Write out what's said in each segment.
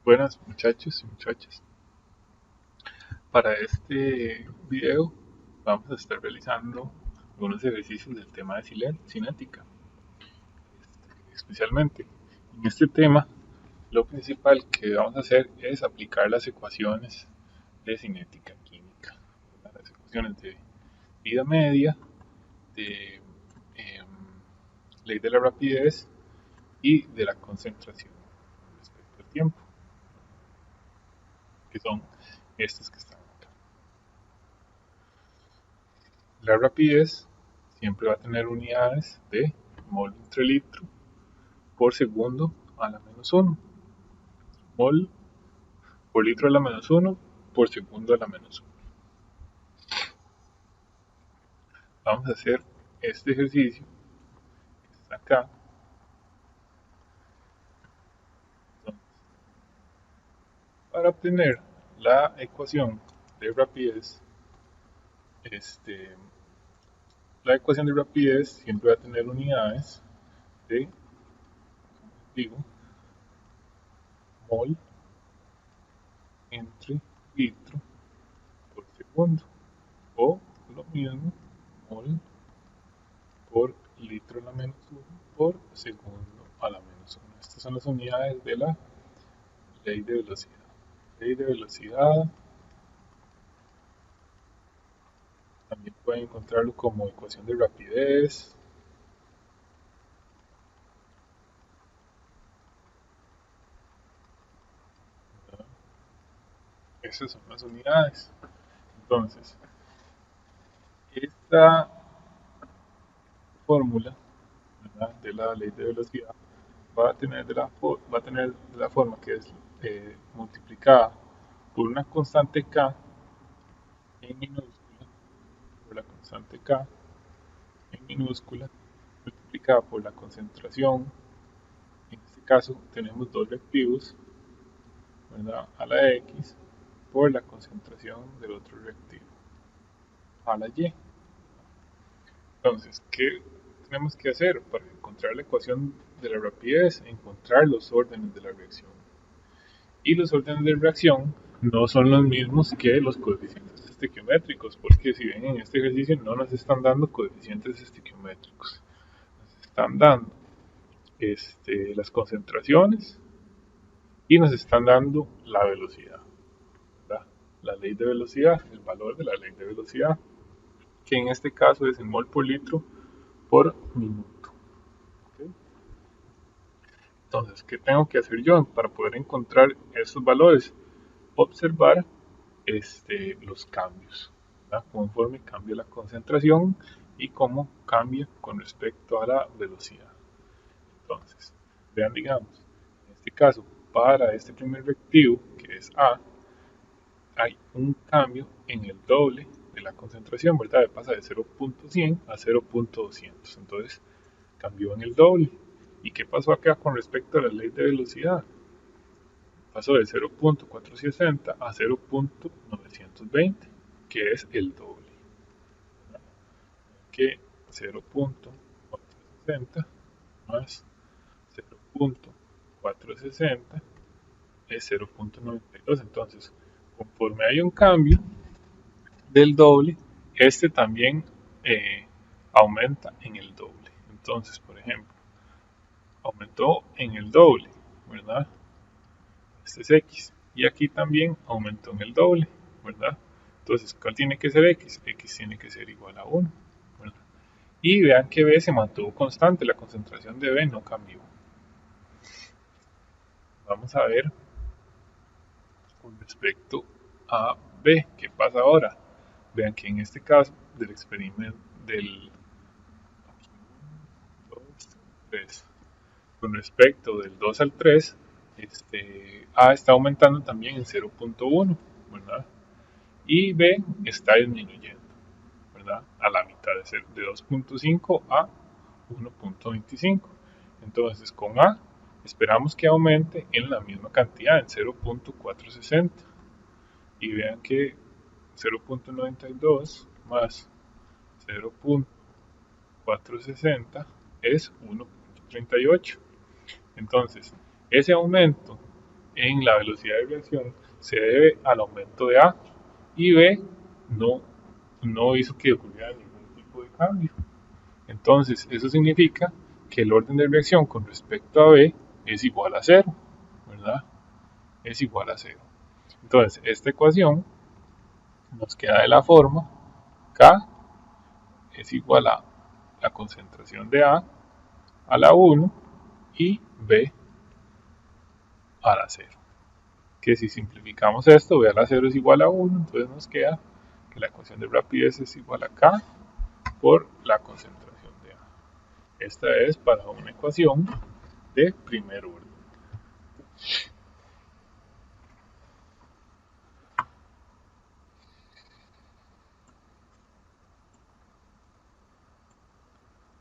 Buenas muchachos y muchachas. Para este video vamos a estar realizando algunos ejercicios del tema de cinética. Especialmente en este tema, lo principal que vamos a hacer es aplicar las ecuaciones de cinética química. Las ecuaciones de vida media, de em, ley de la rapidez y de la concentración respecto al tiempo, que son estas que están acá. La rapidez siempre va a tener unidades de mol entre litro por segundo a la menos 1. Mol por litro a la menos 1 por segundo a la menos 1. Vamos a hacer este ejercicio que está acá. Entonces, para obtener la ecuación de rapidez, este, la ecuación de rapidez siempre va a tener unidades de, digo, mol entre litro por segundo, o lo mismo, mol por litro a la menos 1 por segundo a la menos 1. Estas son las unidades de la ley de velocidad. Ley de velocidad, también pueden encontrarlo como ecuación de rapidez. ¿Verdad? Esas son las unidades. Entonces, esta fórmula, ¿verdad?, de la ley de velocidad va a tener de la forma que es multiplicada por una constante k en minúscula, por la constante k en minúscula, multiplicada por la concentración. En este caso tenemos dos reactivos, ¿verdad?, a la X por la concentración del otro reactivo a la Y. Entonces, ¿qué tenemos que hacer para encontrar la ecuación de la rapidez? Encontrar los órdenes de la reacción. Y los órdenes de reacción no son los mismos que los coeficientes estequiométricos, porque si ven en este ejercicio no nos están dando coeficientes estequiométricos, nos están dando las concentraciones y nos están dando la velocidad, ¿verdad? La ley de velocidad, el valor de la ley de velocidad, que en este caso es en mol por litro por minuto. ¿Okay? Entonces, ¿qué tengo que hacer yo para poder encontrar esos valores? Observar los cambios, ¿verdad? Conforme cambia la concentración y cómo cambia con respecto a la velocidad. Entonces, vean, digamos, en este caso, para este primer reactivo, que es A, hay un cambio en el doble de la concentración, ¿verdad? Pasa de 0.100 a 0.200. Entonces, cambió en el doble. ¿Y qué pasó acá con respecto a la ley de velocidad? Pasó de 0.460 a 0.920, que es el doble. ¿Verdad? Que 0.460 más 0.460 es 0.92. Entonces, conforme hay un cambio del doble, este también aumenta en el doble. Entonces, por ejemplo, aumentó en el doble, ¿verdad? Este es X. Y aquí también aumentó en el doble, ¿verdad? Entonces, ¿cuál tiene que ser X? X tiene que ser igual a 1, ¿verdad? Y vean que B se mantuvo constante, la concentración de B no cambió. Vamos a ver con respecto a B, ¿qué pasa ahora? Vean que en este caso del experimento del 2, 3, con respecto del 2 al 3, A está aumentando también en 0.1, ¿verdad? Y B está disminuyendo, ¿verdad? A la mitad de 2.5 a 1.25. Entonces con A esperamos que aumente en la misma cantidad, en 0.460. Y vean que 0.92 más 0.460 es 1.38. Entonces, ese aumento en la velocidad de reacción se debe al aumento de A y B no hizo que ocurriera ningún tipo de cambio. Entonces, eso significa que el orden de reacción con respecto a B es igual a cero, ¿verdad? Es igual a cero. Entonces, esta ecuación nos queda de la forma K es igual a la concentración de a la 1 y B a la 0. Que si simplificamos esto, B a la 0 es igual a 1, entonces nos queda que la ecuación de rapidez es igual a K por la concentración de A. Esta es para una ecuación de primer orden.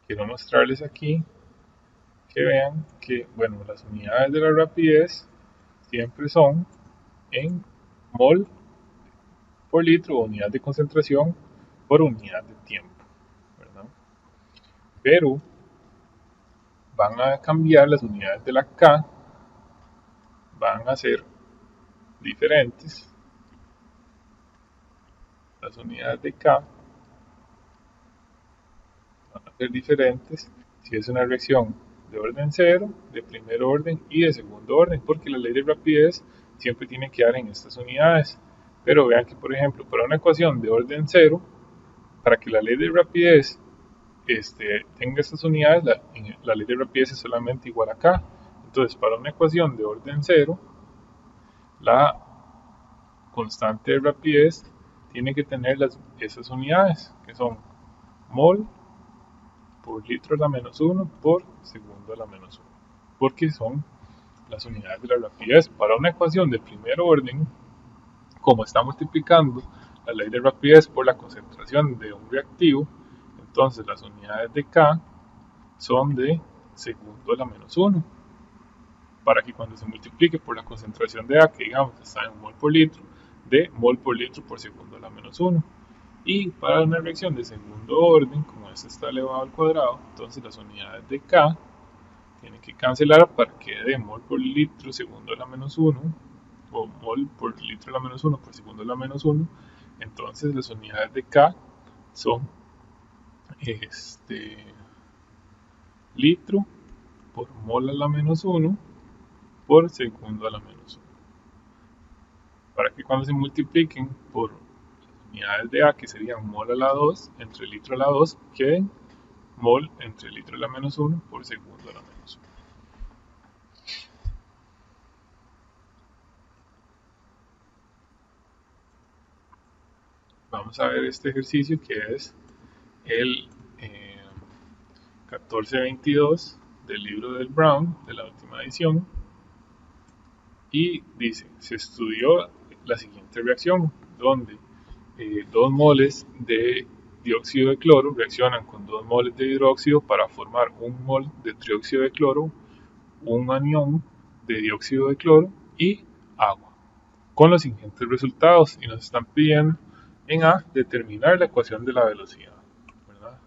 Quiero mostrarles aquí que vean que, bueno, las unidades de la rapidez siempre son en mol por litro o unidad de concentración por unidad de tiempo, ¿verdad? Pero van a cambiar las unidades de la K, van a ser diferentes. Las unidades de K van a ser diferentes si es una reacción de orden cero, de primer orden y de segundo orden, porque la ley de rapidez siempre tiene que dar en estas unidades. Pero vean que, por ejemplo, para una ecuación de orden cero, para que la ley de rapidez tenga estas unidades, la ley de rapidez es solamente igual a K. Entonces, para una ecuación de orden cero, la constante de rapidez tiene que tener esas unidades, que son mol por litro a la menos 1 por segundo a la menos 1, porque son las unidades de la rapidez. Para una ecuación de primer orden, como está multiplicando la ley de rapidez por la concentración de un reactivo, entonces las unidades de K son de segundo a la menos 1, para que cuando se multiplique por la concentración de A, que digamos está en mol por litro, de mol por litro por segundo a la menos 1. Y para una reacción de segundo orden, como este está elevado al cuadrado, entonces las unidades de K tienen que cancelar para que dé mol por litro segundo a la menos 1, o mol por litro a la menos 1 por segundo a la menos 1. Entonces las unidades de K son litro por mol a la menos 1 por segundo a la menos 1. Para que cuando se multipliquen por unidades de A, que serían mol a la 2 entre litro a la 2, queden mol entre litro a la menos 1 por segundo a la menos 1. Vamos a ver este ejercicio que es el 1422 del libro del Brown, de la última edición, y dice, se estudió la siguiente reacción, donde 2 moles de dióxido de cloro reaccionan con 2 moles de hidróxido para formar 1 mol de trióxido de cloro, un anión de dióxido de cloro y agua, con los siguientes resultados, y nos están pidiendo en A determinar la ecuación de la velocidad, ¿verdad?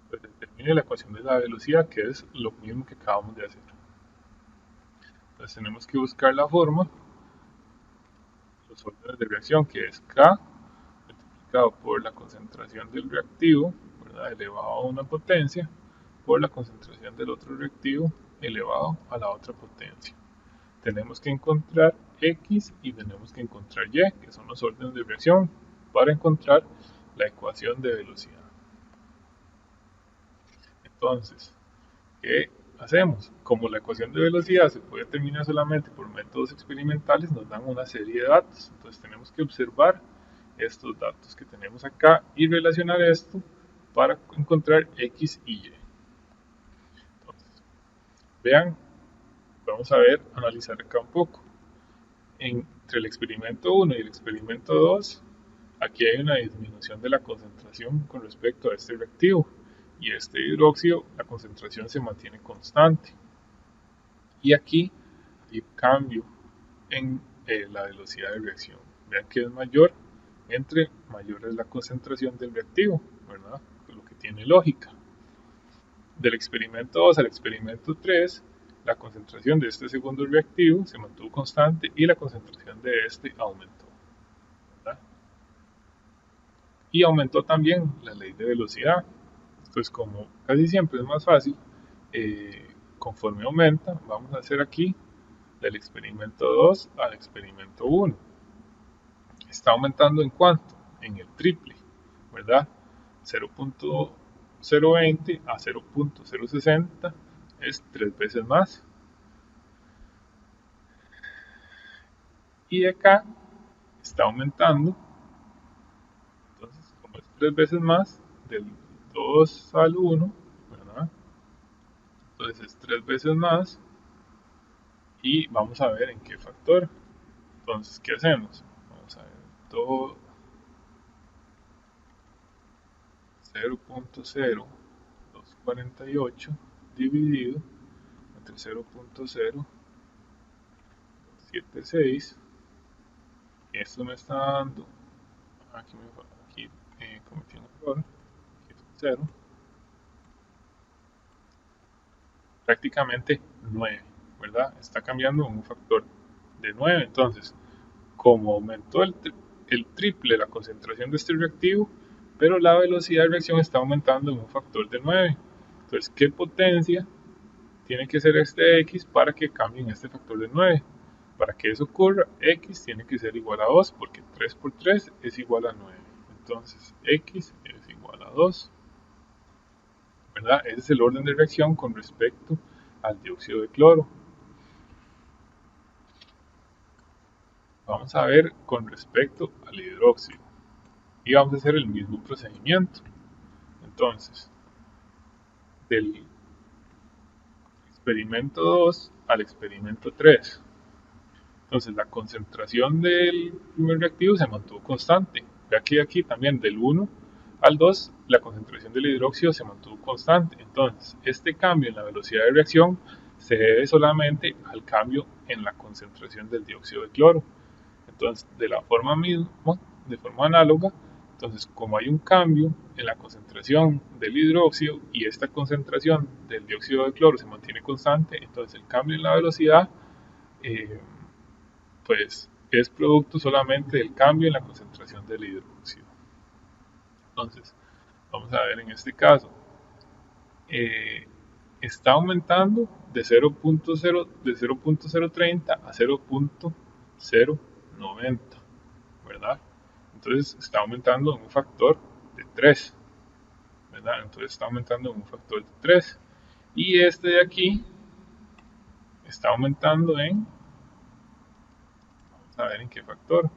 Pues determine la ecuación de la velocidad, que es lo mismo que acabamos de hacer. Entonces tenemos que buscar la forma, los órdenes de reacción, que es K multiplicado por la concentración del reactivo, ¿verdad?, elevado a una potencia, por la concentración del otro reactivo elevado a la otra potencia. Tenemos que encontrar X y tenemos que encontrar Y, que son los órdenes de reacción, para encontrar la ecuación de velocidad. Entonces, ¿qué hacemos? Como la ecuación de velocidad se puede determinar solamente por métodos experimentales, nos dan una serie de datos. Entonces tenemos que observar estos datos que tenemos acá y relacionar esto para encontrar X y Y. Entonces, vean, vamos a ver, analizar acá un poco. Entre el experimento 1 y el experimento 2, aquí hay una disminución de la concentración con respecto a este reactivo, y este hidróxido, la concentración se mantiene constante. Y aquí hay un cambio en la velocidad de reacción. Vean que es mayor entre mayor es la concentración del reactivo, ¿verdad? Lo que tiene lógica. Del experimento 2 al experimento 3, la concentración de este segundo reactivo se mantuvo constante y la concentración de este aumentó, ¿verdad? Y aumentó también la ley de velocidad. Entonces, como casi siempre es más fácil, conforme aumenta, vamos a hacer aquí del experimento 2 al experimento 1. Está aumentando en cuánto? En el triple, ¿verdad? 0.020 a 0.060 es 3 veces más. Y acá está aumentando, entonces como es 3 veces más, del 2 al 1, ¿verdad? Entonces es 3 veces más y vamos a ver en qué factor. Entonces, ¿qué hacemos? Vamos a ver, todo 0.0248 dividido entre 0.076. Esto me está dando, aquí cometí un error, aquí es 0, prácticamente 9, ¿verdad? Está cambiando un factor de 9. Entonces, como aumentó el triple la concentración de este reactivo, pero la velocidad de reacción está aumentando en un factor de 9. Entonces, ¿qué potencia tiene que ser este x para que cambie en este factor de 9? Para que eso ocurra, x tiene que ser igual a 2, porque 3 por 3 es igual a 9. Entonces, x es igual a 2, ¿verdad? Ese es el orden de reacción con respecto al dióxido de cloro. Vamos a ver con respecto al hidróxido. Y vamos a hacer el mismo procedimiento. Entonces, del experimento 2 al experimento 3. Entonces, la concentración del primer reactivo se mantuvo constante. Ya que aquí también del 1 al 2, la concentración del hidróxido se mantuvo constante. Entonces, este cambio en la velocidad de reacción se debe solamente al cambio en la concentración del dióxido de cloro. Entonces, de la forma misma, de forma análoga, entonces como hay un cambio en la concentración del hidróxido y esta concentración del dióxido de cloro se mantiene constante, entonces el cambio en la velocidad eh, pues es producto solamente del cambio en la concentración del hidróxido. Entonces, vamos a ver en este caso, eh, está aumentando de 0.030 a 0.090, ¿verdad? Entonces está aumentando en un factor de 3, ¿verdad? Entonces está aumentando en un factor de 3. Y este de aquí está aumentando en, vamos a ver en qué factor.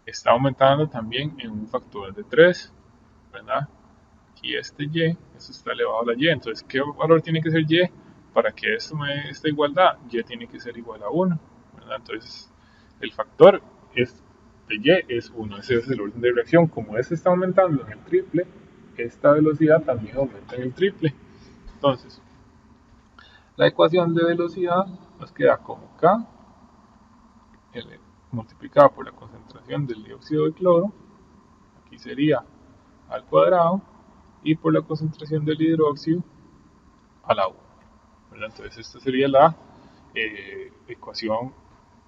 Está aumentando también en un factor de 3, ¿verdad? Aquí este Y, esto está elevado a la Y. Entonces, ¿qué valor tiene que ser Y para que esto me dé esta igualdad? Y tiene que ser igual a 1, ¿verdad? Entonces, el factor de Y es 1. Ese es el orden de reacción. Como este está aumentando en el triple, esta velocidad también aumenta en el triple. Entonces, la ecuación de velocidad nos queda como K L, multiplicada por la concentración del dióxido de cloro, aquí sería al cuadrado, y por la concentración del hidróxido a la 1. Entonces esta sería la ecuación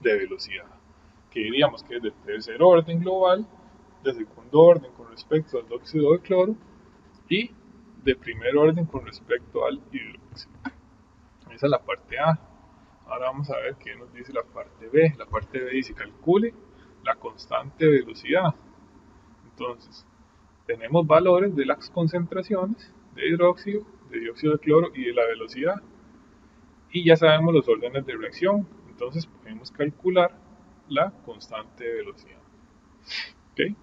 de velocidad, que diríamos que es de tercer orden global, de segundo orden con respecto al dióxido de cloro y de primer orden con respecto al hidróxido. Esa es la parte A. Ahora vamos a ver qué nos dice la parte B. La parte B dice calcule la constante de velocidad. Entonces, tenemos valores de las concentraciones de hidróxido, de dióxido de cloro y de la velocidad. Y ya sabemos los órdenes de reacción. Entonces, podemos calcular la constante de velocidad. ¿Okay?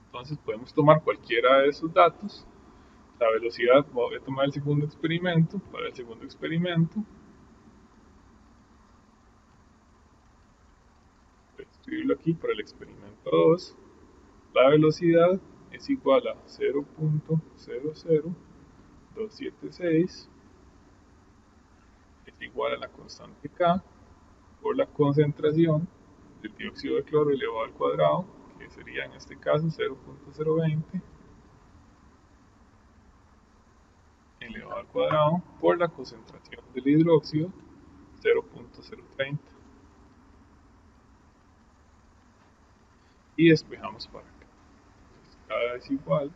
Entonces, podemos tomar cualquiera de esos datos. La velocidad, voy a tomar el segundo experimento. Para el segundo experimento, voy a escribirlo aquí para el experimento 2. La velocidad es igual a 0.00276 es igual a la constante K por la concentración del dióxido de cloro elevado al cuadrado, que sería en este caso 0.020 elevado al cuadrado por la concentración del hidróxido 0.030. Y despejamos para acá. Entonces, cada es igual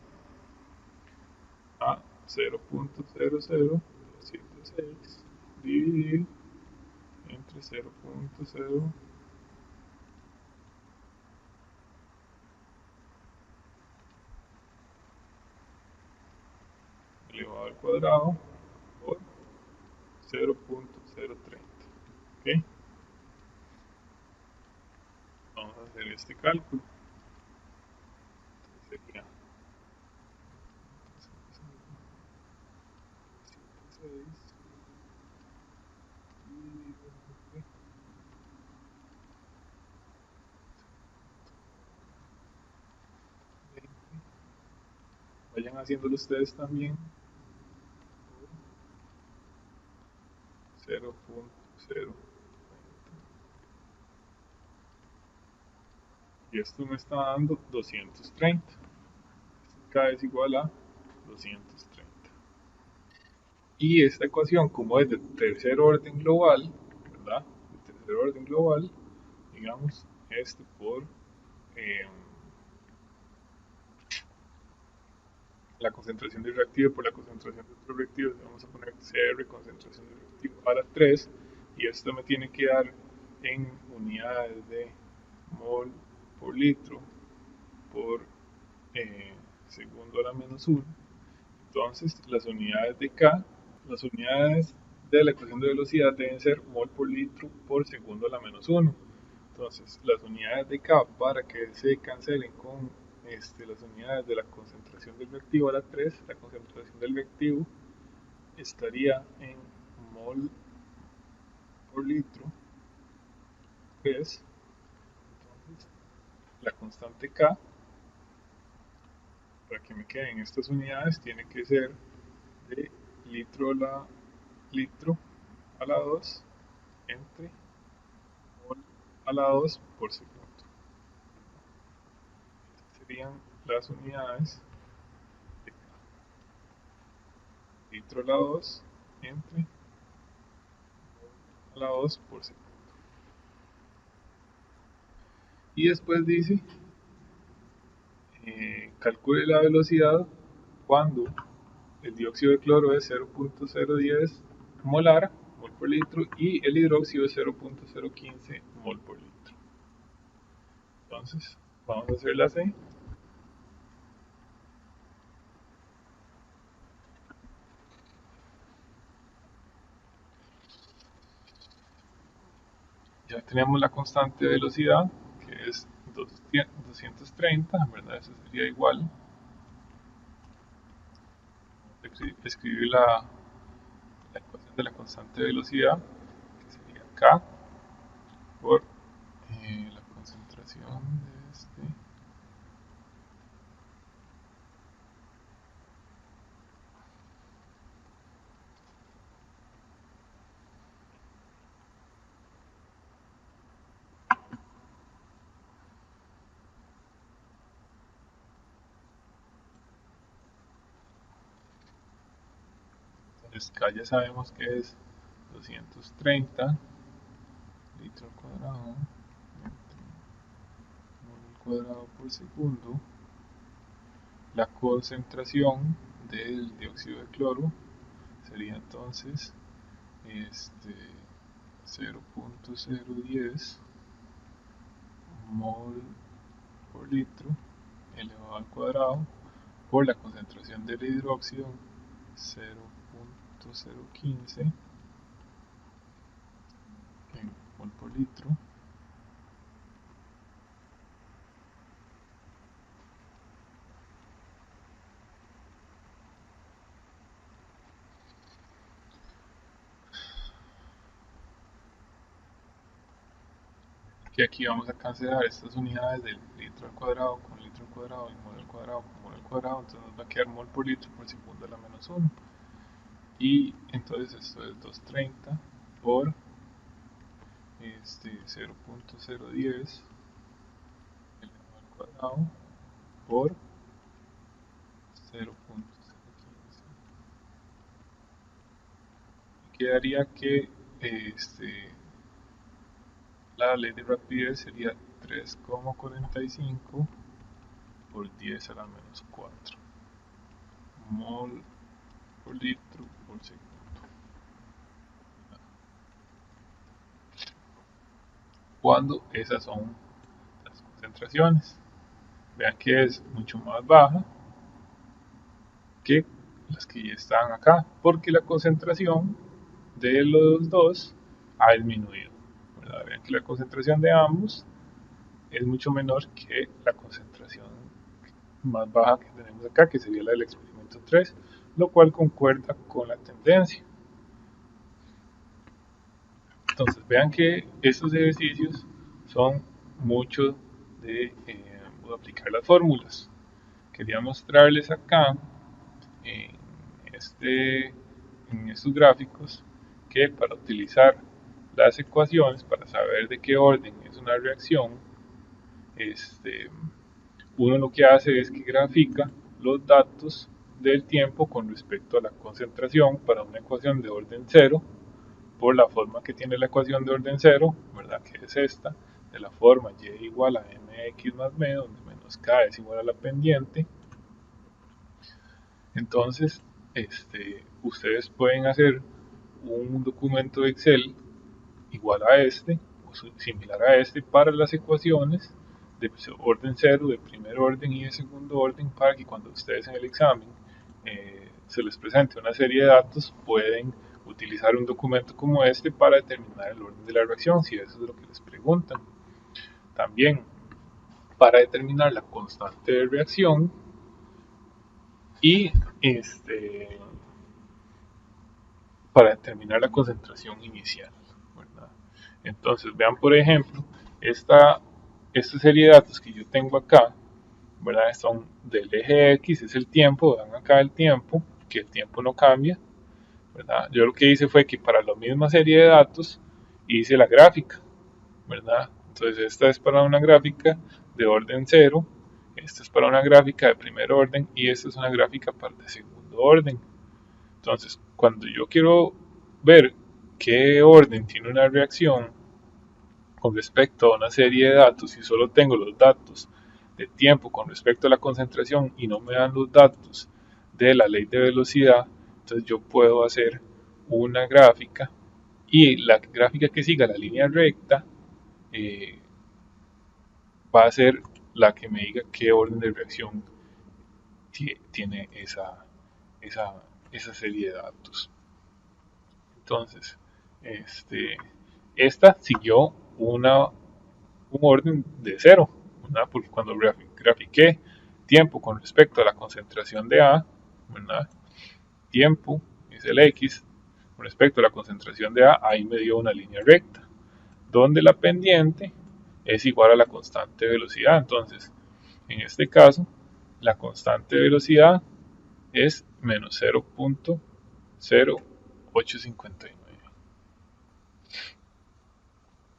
a 0.00206 dividido entre 0.0 elevado al cuadrado por 0.030. ¿Ok? Vamos a hacer este cálculo. Entonces sería 0.006 dividido entre 20. Vayan haciéndolo ustedes también por 0.0. Y esto me está dando 230. K es igual a 230. Y esta ecuación, como es de tercer orden global, ¿verdad? De tercer orden global, digamos, esto por eh, la concentración de reactivo por la concentración de otro reactivo, vamos a poner CR, concentración de reactivo a la 3, y esto me tiene que dar en unidades de mol por litro por segundo a la menos 1. Entonces, las unidades de K, las unidades de la ecuación de velocidad deben ser mol por litro por segundo a la menos 1. Entonces, las unidades de K, para que se cancelen con las unidades de la concentración del reactivo a la 3, la concentración del reactivo estaría en mol por litro 3. Entonces, la constante K, para que me queden estas unidades, tiene que ser de litro a la 2 entre mol a la 2 por segundo. Estas serían las unidades de K. Litro a la 2 entre mol a la 2 por segundo. Y después dice, calcule la velocidad cuando el dióxido de cloro es 0.010 molar, mol por litro, y el hidróxido es 0.015 mol por litro. Entonces, vamos a hacer la C. Ya tenemos la constante de velocidad, que es 230, ¿verdad? Eso sería igual. Escribir la ecuación de la constante de velocidad, que sería K por la concentración de este. Entonces K ya sabemos que es 230 litro al cuadrado entre mol al cuadrado por segundo. La concentración del dióxido de cloro sería entonces este 0.010 mol por litro elevado al cuadrado por la concentración del hidróxido 0.015 mol por litro. Que aquí vamos a cancelar estas unidades del litro al cuadrado con litro al cuadrado y mol al cuadrado con mol al cuadrado, entonces nos va a quedar mol por litro por segundo a la menos 1. Y entonces esto es 230 por 0.010 elevado al cuadrado por 0.015. Quedaría que la ley de rapidez sería 3,45 por 10 a la menos 4 mol por litro por segundo. Cuando esas son las concentraciones, vean que es mucho más baja que las que ya están acá, porque la concentración de los dos ha disminuido. Vean que la concentración de ambos es mucho menor que la concentración más baja que tenemos acá, que sería la del experimento 3, lo cual concuerda con la tendencia. Entonces vean que estos ejercicios son mucho de aplicar las fórmulas. Quería mostrarles acá en, en estos gráficos que para utilizar las ecuaciones, para saber de qué orden es una reacción, uno lo que hace es que grafica los datos del tiempo con respecto a la concentración para una ecuación de orden 0 por la forma que tiene la ecuación de orden 0, ¿verdad? Que es esta, de la forma y igual a mx más b, donde menos k es igual a la pendiente. Entonces, ustedes pueden hacer un documento de Excel igual a este, o similar a este, para las ecuaciones de orden 0, de primer orden y de segundo orden, para que cuando ustedes en el examen se les presente una serie de datos, pueden utilizar un documento como este para determinar el orden de la reacción, si eso es lo que les preguntan. También, para determinar la constante de reacción y para determinar la concentración inicial, ¿verdad? Entonces, vean por ejemplo, esta serie de datos que yo tengo acá, ¿verdad? Son del eje X, es el tiempo, vean acá el tiempo, que el tiempo no cambia, ¿verdad? Yo lo que hice fue que para la misma serie de datos hice la gráfica, ¿verdad? Entonces esta es para una gráfica de orden 0, esta es para una gráfica de primer orden y esta es una gráfica para de segundo orden. Entonces, cuando yo quiero ver qué orden tiene una reacción con respecto a una serie de datos y solo tengo los datos de tiempo con respecto a la concentración y no me dan los datos de la ley de velocidad, entonces yo puedo hacer una gráfica y la gráfica que siga la línea recta va a ser la que me diga qué orden de reacción tiene esa serie de datos. Entonces, esta siguió un orden de 0, ¿verdad? Porque cuando grafiqué tiempo con respecto a la concentración de A, ¿verdad? Tiempo es el X, con respecto a la concentración de A, ahí me dio una línea recta, donde la pendiente es igual a la constante de velocidad. Entonces, en este caso, la constante de velocidad es menos 0.0859.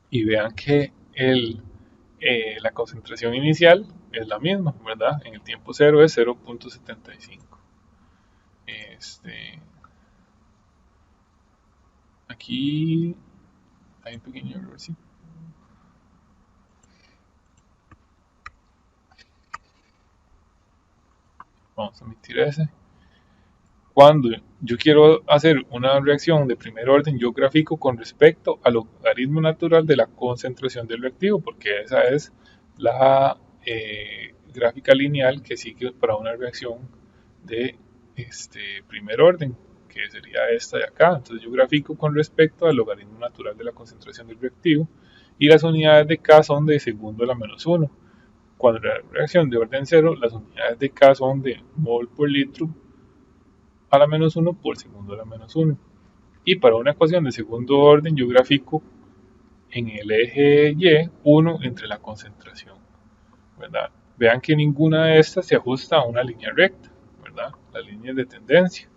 Y vean que la concentración inicial es la misma, ¿verdad? En el tiempo 0 es 0.75. Aquí hay un pequeño error, ¿sí? Vamos a omitir ese. Cuando yo quiero hacer una reacción de primer orden, yo grafico con respecto al logaritmo natural de la concentración del reactivo, porque esa es la gráfica lineal que sigue para una reacción de primer orden, que sería esta de acá. Entonces yo grafico con respecto al logaritmo natural de la concentración del reactivo y las unidades de K son de segundo a la menos 1. Cuando la reacción de orden 0, las unidades de K son de mol por litro a la menos 1 por segundo a la menos 1. Y para una ecuación de segundo orden yo grafico en el eje Y 1 entre la concentración, ¿verdad? Vean que ninguna de estas se ajusta a una línea recta, ¿verdad? Las líneas de tendencia.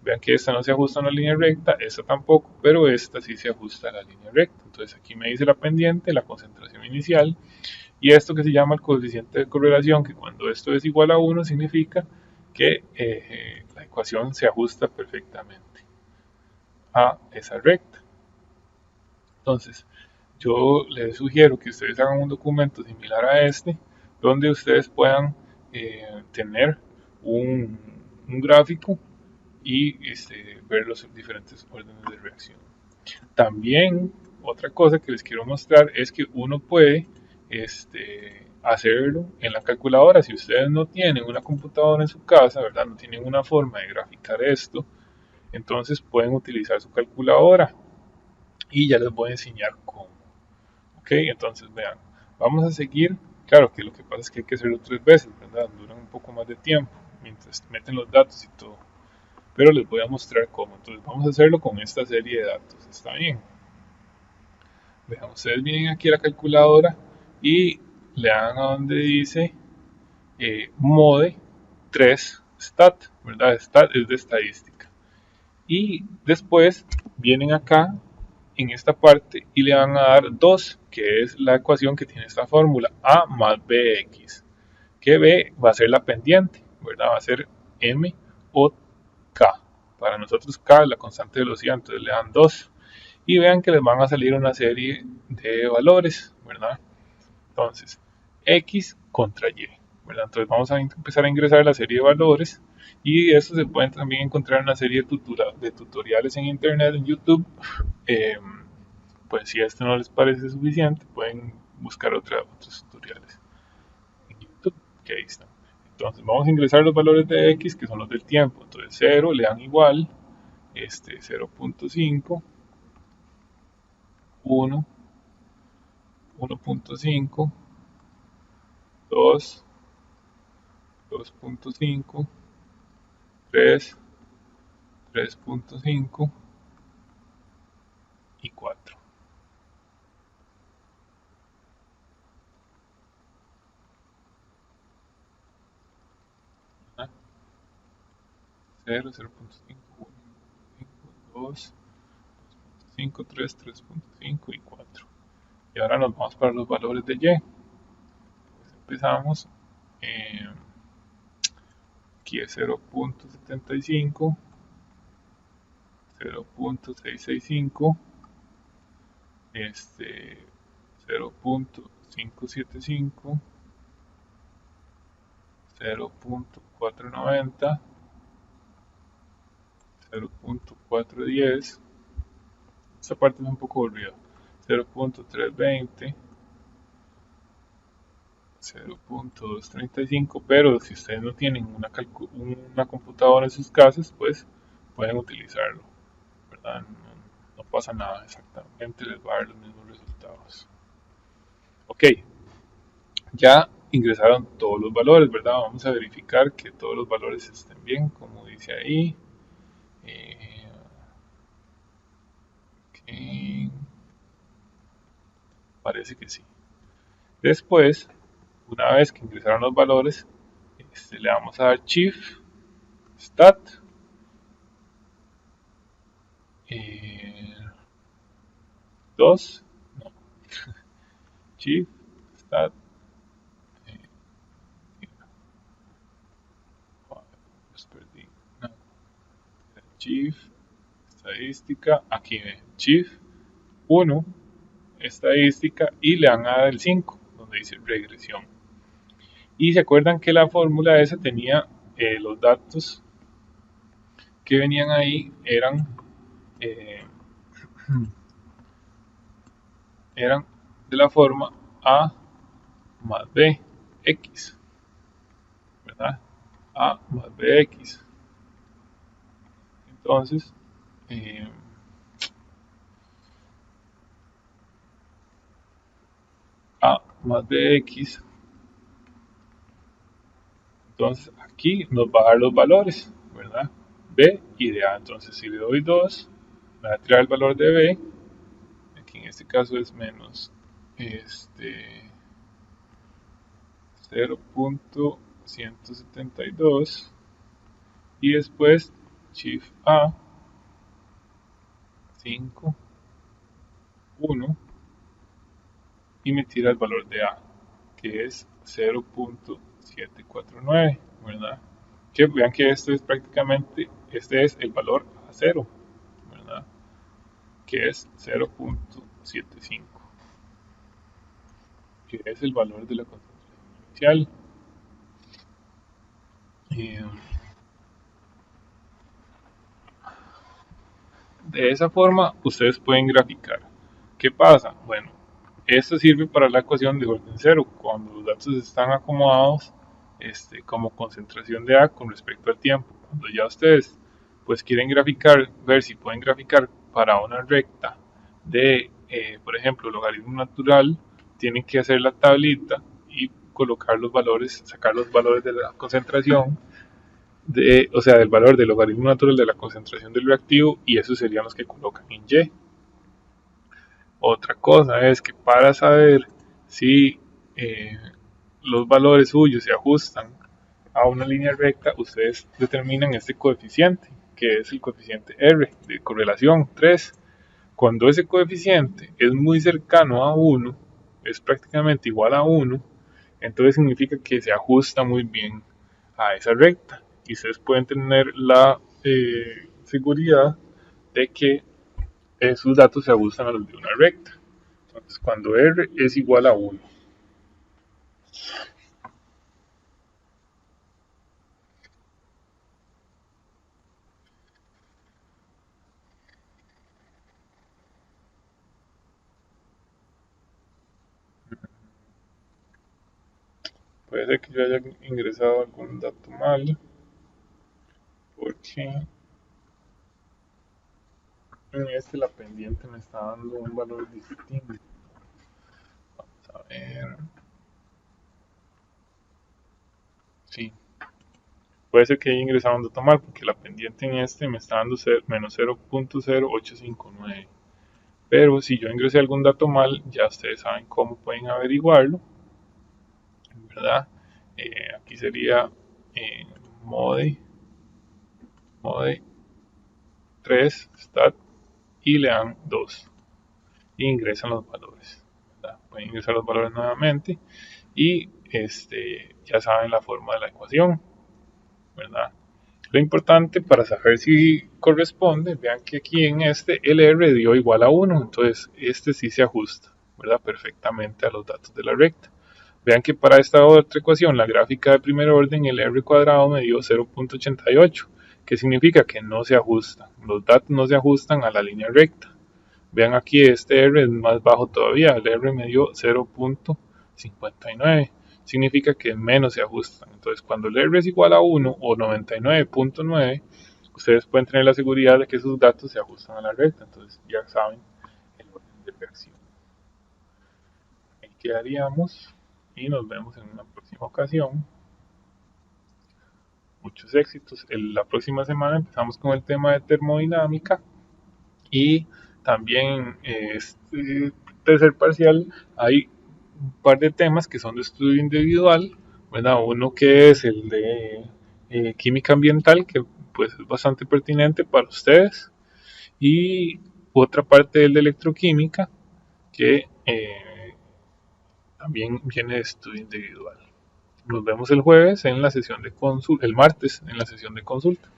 Vean que esta no se ajusta a una línea recta, esta tampoco, pero esta sí se ajusta a la línea recta. Entonces aquí me dice la pendiente, la concentración inicial, y esto que se llama el coeficiente de correlación, que cuando esto es igual a 1 significa que la ecuación se ajusta perfectamente a esa recta. Entonces, yo les sugiero que ustedes hagan un documento similar a este, donde ustedes puedan tener un, un gráfico y ver los diferentes órdenes de reacción. También, otra cosa que les quiero mostrar es que uno puede hacerlo en la calculadora. Si ustedes no tienen una computadora en su casa, ¿verdad? No tienen una forma de graficar esto, entonces pueden utilizar su calculadora y ya les voy a enseñar cómo. Ok, entonces vean, vamos a seguir. Claro que lo que pasa es que hay que hacerlo 3 veces, ¿verdad? Duran un poco más de tiempo mientras meten los datos y todo. Pero les voy a mostrar cómo. Entonces vamos a hacerlo con esta serie de datos. ¿Está bien? Vean, ustedes vienen aquí a la calculadora y le dan a donde dice mode 3 stat, ¿verdad? Stat es de estadística. Y después vienen acá en esta parte y le van a dar 2, que es la ecuación que tiene esta fórmula, a más bx, que b va a ser la pendiente, ¿verdad? Va a ser m o k. Para nosotros k es la constante de velocidad, entonces le dan 2 y vean que les van a salir una serie de valores, ¿verdad? Entonces, x contra y, ¿verdad? Entonces vamos a empezar a ingresar la serie de valores y eso se pueden también encontrar en una serie de tutoriales en internet, en YouTube. Eh, pues si esto no les parece suficiente, pueden buscar otros tutoriales en YouTube, que ahí están. Entonces vamos a ingresar los valores de x, que son los del tiempo. Entonces 0 le dan igual, 0.5, 1, 1.5, 2, 2.5, 3, 3.5 y 4. ¿Verdad? 0, 0.5, 1, 2, 2.5, 3, 3.5 y 4. Y ahora nos vamos para los valores de y. Pues empezamos. Eh, Aquí es 0.75, 0.665, 0.575, 0.490, 0.410. Esta parte es un poco aburrida. 0.320, 0.235, pero si ustedes no tienen una computadora en sus casas, pues pueden utilizarlo, ¿verdad? No pasa nada, exactamente les va a dar los mismos resultados. Ok, ya ingresaron todos los valores, ¿verdad? Vamos a verificar que todos los valores estén bien, como dice ahí. Ok, parece que sí. Después, una vez que ingresaron los valores, le vamos a dar Shift, Stat, eh, 2, no, Shift, Stat, eh, los perdí, no, Shift, estadística, aquí ve, Shift 1, estadística y le van a dar el 5, donde dice regresión. Y se acuerdan que la fórmula esa tenía los datos que venían ahí eh, eran de la forma A más B X, ¿verdad? A más BX. Entonces, eh, A más BX. Entonces, aquí nos va a dar los valores, ¿verdad? B y de A. Entonces, si le doy 2, me va a tirar el valor de B. Aquí en este caso es menos 0.172 y después Shift A, 5, 1 y me tira el valor de A, que es 0.749, ¿verdad? Que vean que esto es prácticamente, este es el valor a 0, ¿verdad? Que es 0.75, que es el valor de la concentración inicial. Eh, de esa forma, ustedes pueden graficar. ¿Qué pasa? Bueno, esto sirve para la ecuación de orden cero, cuando los datos están acomodados como concentración de A con respecto al tiempo. Cuando ya ustedes pues quieren graficar, ver si pueden graficar para una recta de, por ejemplo, logaritmo natural, tienen que hacer la tablita y colocar los valores, sacar los valores de la concentración, o sea, del valor del logaritmo natural de la concentración del reactivo, y esos serían los que colocan en Y. Otra cosa es que para saber si eh, los valores suyos se ajustan a una línea recta, ustedes determinan este coeficiente, que es el coeficiente R de correlación 3. Cuando ese coeficiente es muy cercano a 1, es prácticamente igual a 1, entonces significa que se ajusta muy bien a esa recta. Y ustedes pueden tener la seguridad de que sus datos se ajustan a los de una recta. Entonces, cuando R es igual a 1. Puede ser que yo haya ingresado algún dato mal, porque en la pendiente me está dando un valor distinto. Vamos a ver. Sí, puede ser que haya ingresado un dato mal, porque la pendiente en me está dando menos 0.0859. Pero si yo ingresé algún dato mal, ya ustedes saben cómo pueden averiguarlo, ¿verdad? Aquí sería eh, mode, mode 3 stat y le dan 2 y ingresan los valores, ¿verdad? Pueden ingresar los valores nuevamente y ya saben la forma de la ecuación, ¿verdad? Lo importante para saber si corresponde, vean que aquí en el R dio igual a 1, entonces sí se ajusta, ¿verdad? Perfectamente a los datos de la recta. Vean que para esta otra ecuación, la gráfica de primer orden, el R cuadrado me dio 0.88, que significa que no se ajusta, los datos no se ajustan a la línea recta. Vean aquí, este R es más bajo todavía, el R me dio 0.59, significa que menos se ajustan. Entonces, cuando el R es igual a 1 o 99.9, ustedes pueden tener la seguridad de que sus datos se ajustan a la recta. Entonces, ya saben el orden de reacción. Ahí quedaríamos y nos vemos en una próxima ocasión. Muchos éxitos. La próxima semana empezamos con el tema de termodinámica y también este tercer parcial hay un par de temas que son de estudio individual, ¿verdad? Uno que es el de química ambiental, que pues es bastante pertinente para ustedes, y otra parte del de electroquímica, que también viene de estudio individual. Nos vemos el jueves en la sesión de consulta, el martes en la sesión de consulta.